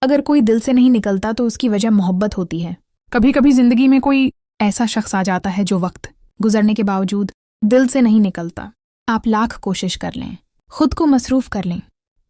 अगर कोई दिल से नहीं निकलता तो उसकी वजह मोहब्बत होती है। कभी कभी जिंदगी में कोई ऐसा शख्स आ जाता है जो वक्त गुजरने के बावजूद दिल से नहीं निकलता। आप लाख कोशिश कर लें, खुद को मसरूफ कर लें,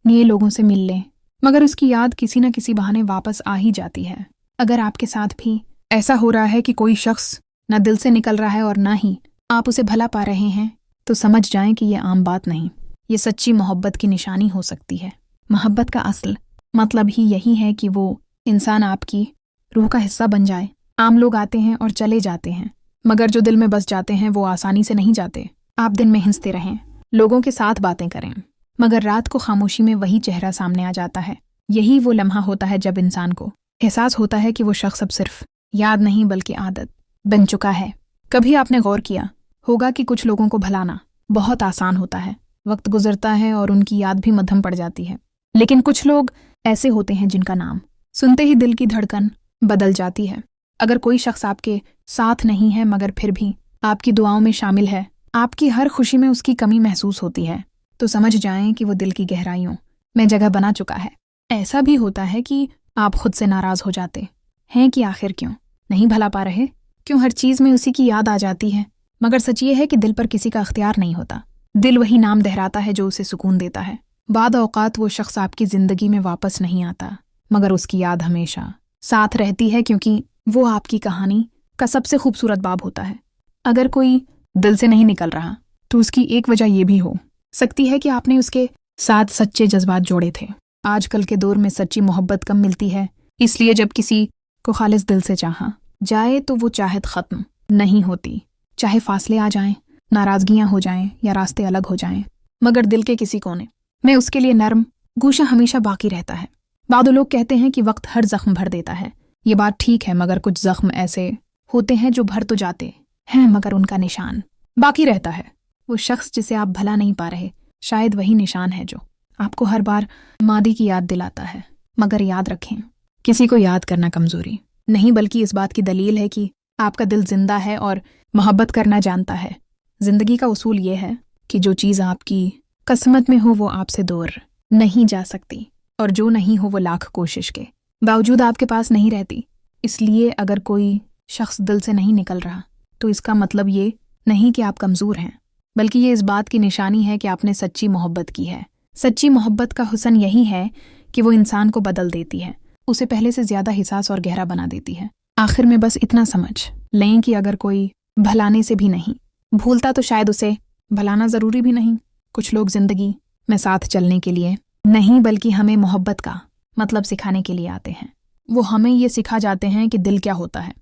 नए लोगों से मिल लें, मगर उसकी याद किसी न किसी बहाने वापस आ ही जाती है। अगर आपके साथ भी ऐसा हो रहा है कि कोई शख्स न दिल से निकल रहा है और ना ही आप उसे भला पा रहे हैं, तो समझ जाएं कि ये आम बात नहीं, ये सच्ची मोहब्बत की निशानी हो सकती है। मोहब्बत का असल मतलब ही यही है कि वो इंसान आपकी रूह का हिस्सा बन जाए। आम लोग आते हैं और चले जाते हैं, मगर जो दिल में बस जाते हैं वो आसानी से नहीं जाते। आप दिन में हंसते रहें, लोगों के साथ बातें करें, मगर रात को खामोशी में वही चेहरा सामने आ जाता है। यही वो लम्हा होता है जब इंसान को एहसास होता है कि वो शख्स अब सिर्फ याद नहीं बल्कि आदत बन चुका है। कभी आपने गौर किया होगा कि कुछ लोगों को भुलाना बहुत आसान होता है, वक्त गुजरता है और उनकी याद भी मध्यम पड़ जाती है। लेकिन कुछ लोग ऐसे होते हैं जिनका नाम सुनते ही दिल की धड़कन बदल जाती है। अगर कोई शख्स आपके साथ नहीं है मगर फिर भी आपकी दुआओं में शामिल है, आपकी हर खुशी में उसकी कमी महसूस होती है, तो समझ जाएं कि वो दिल की गहराइयों में जगह बना चुका है। ऐसा भी होता है कि आप खुद से नाराज हो जाते हैं कि आखिर क्यों नहीं भला पा रहे, क्यों हर चीज में उसी की याद आ जाती है। मगर सच ये है कि दिल पर किसी का अख्तियार नहीं होता। दिल वही नाम दोहराता है जो उसे सुकून देता है। बाद औकात वो शख्स आपकी जिंदगी में वापस नहीं आता, मगर उसकी याद हमेशा साथ रहती है, क्योंकि वो आपकी कहानी का सबसे खूबसूरत बाब होता है। अगर कोई दिल से नहीं निकल रहा तो उसकी एक वजह यह भी हो सकती है कि आपने उसके साथ सच्चे जज्बात जोड़े थे। आजकल के दौर में सच्ची मोहब्बत कम मिलती है, इसलिए जब किसी को खालिस दिल से चाहा जाए तो वो चाहत खत्म नहीं होती। चाहे फासले आ जाएं, नाराजगियां हो जाएं या रास्ते अलग हो जाएं, मगर दिल के किसी कोने में उसके लिए नरम गूशा हमेशा बाकी रहता है। बाद लोग कहते हैं कि वक्त हर जख्म भर देता है। ये बात ठीक है, मगर कुछ जख्म ऐसे होते हैं जो भर तो जाते हैं मगर उनका निशान बाकी रहता है। वो शख्स जिसे आप भला नहीं पा रहे, शायद वही निशान है जो आपको हर बार मादी की याद दिलाता है। मगर याद रखें, किसी को याद करना कमजोरी नहीं बल्कि इस बात की दलील है कि आपका दिल जिंदा है और मोहब्बत करना जानता है। जिंदगी का उसूल ये है कि जो चीज़ आपकी किस्मत में हो वो आपसे दूर नहीं जा सकती, और जो नहीं हो वो लाख कोशिश के बावजूद आपके पास नहीं रहती। इसलिए अगर कोई शख्स दिल से नहीं निकल रहा तो इसका मतलब ये नहीं कि आप कमज़ोर हैं, बल्कि ये इस बात की निशानी है कि आपने सच्ची मोहब्बत की है। सच्ची मोहब्बत का हुस्न यही है कि वो इंसान को बदल देती है, उसे पहले से ज़्यादा हिसास और गहरा बना देती है। आखिर में बस इतना समझ लें कि अगर कोई भलाने से भी नहीं भूलता तो शायद उसे भलाना ज़रूरी भी नहीं। कुछ लोग ज़िंदगी में साथ चलने के लिए नहीं बल्कि हमें मोहब्बत का मतलब सिखाने के लिए आते हैं। वो हमें ये सिखा जाते हैं कि दिल क्या होता है,